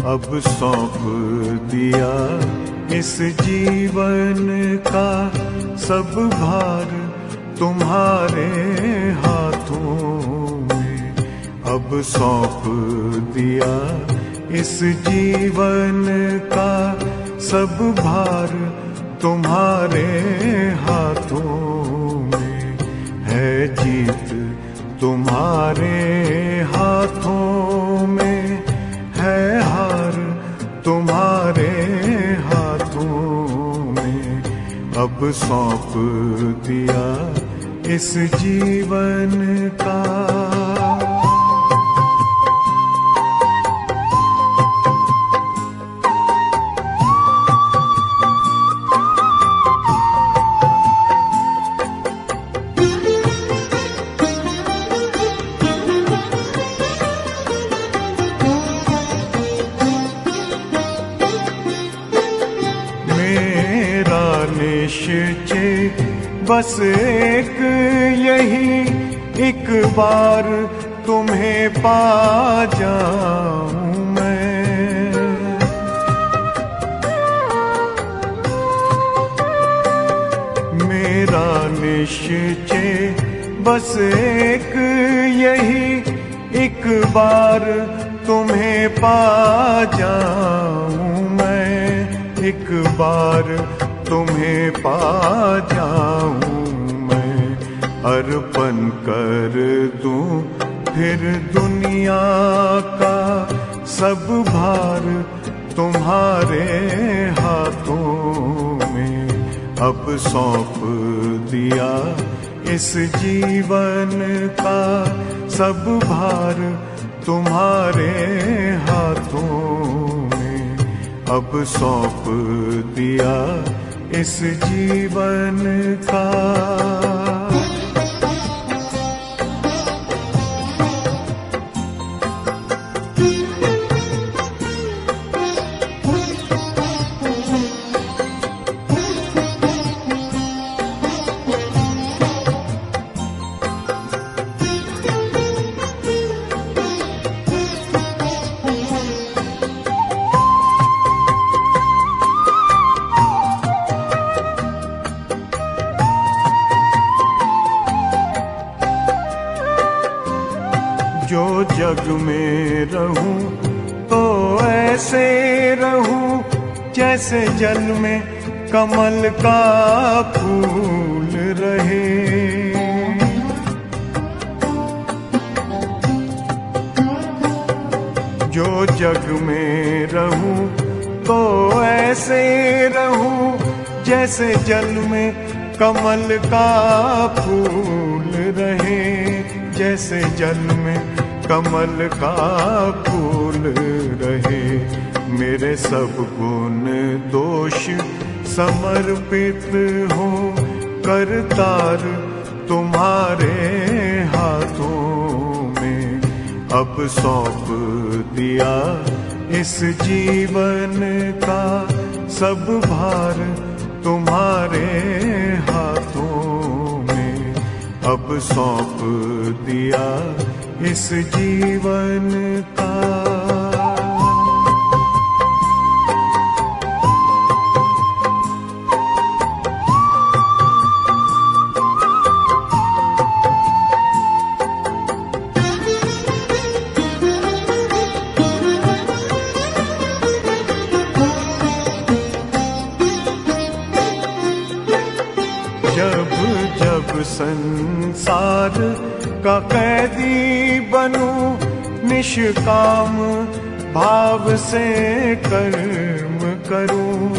अब सौंप दिया इस जीवन का सब भार तुम्हारे हाथों में। अब सौंप दिया इस जीवन का सब भार तुम्हारे हाथों में। है जीत तुम्हारे हाथों में, है हार तुम्हारे हाथों में। अब सौंप दिया इस जीवन का। निश्चय बस एक यही, एक बार तुम्हें पा जाऊं मैं। मेरा निश्चय बस एक यही, एक बार तुम्हें पा जाऊं मैं। एक बार तुम्हें पा जाऊं मैं। अर्पण कर दूं फिर दुनिया का सब भार तुम्हारे हाथों में। अब सौंप दिया इस जीवन का सब भार तुम्हारे हाथों में। अब सौंप दिया इस जीवन का। जो जग में रहूं तो ऐसे रहूं जैसे जल में कमल का फूल रहे। जो जग में रहूं तो ऐसे रहूं जैसे जल में कमल का फूल रहे। जैसे जल में कमल का फूल रहे। मेरे सब गुण दोष समर्पित हो करतार तुम्हारे हाथों में। अब सौंप दिया इस जीवन का सब भार तुम्हारे हाथों में। अब सौंप दिया इस जीवन का। जब जब संसार का कैदी बनूं निष्काम भाव से कर्म करूं।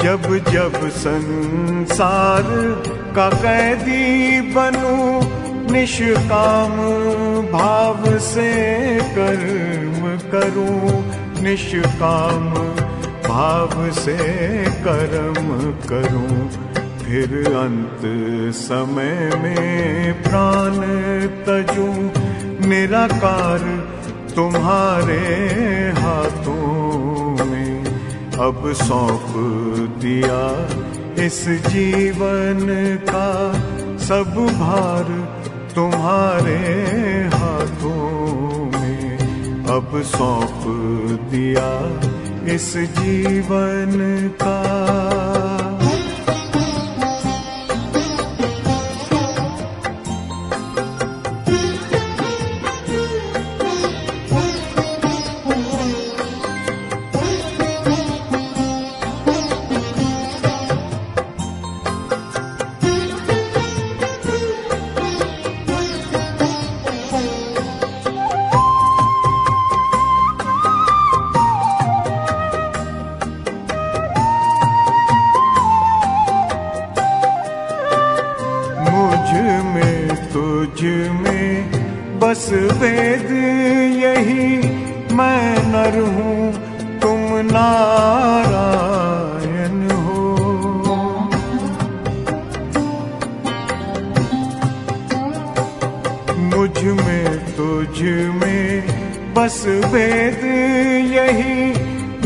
जब जब संसार का कैदी बनूं निष्काम भाव से कर्म करूं। निष्काम भाव से कर्म करूं। फिर अंत समय में प्राण तजूं निराकार तुम्हारे हाथों में। अब सौंप दिया इस जीवन का सब भार तुम्हारे हाथों में अब सौंप दिया इस जीवन का। तुझ में बस वेद यही, मैं नर हूँ तुम नारायण हो। मुझ में तुझ में बस वेद यही,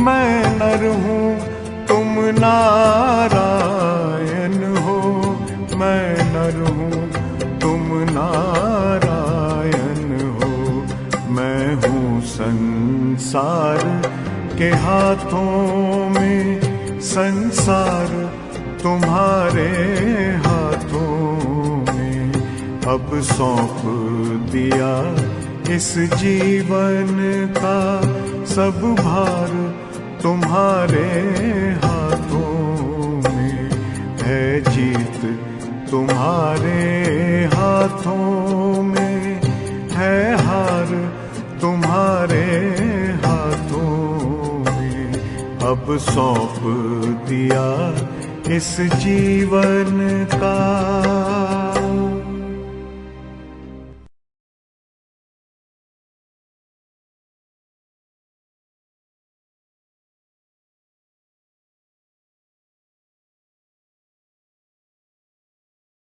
मैं नर हूँ तुम नारायण हो। मैं नर हूँ तुम नारायण हो। मैं हूँ संसार के हाथों में, संसार तुम्हारे हाथों में अब सौंप दिया इस जीवन का। सब भार तुम्हारे हाथों में है, जीत तुम्हारे हाथों में है, हार तुम्हारे हाथों में अब सौंप दिया इस जीवन का।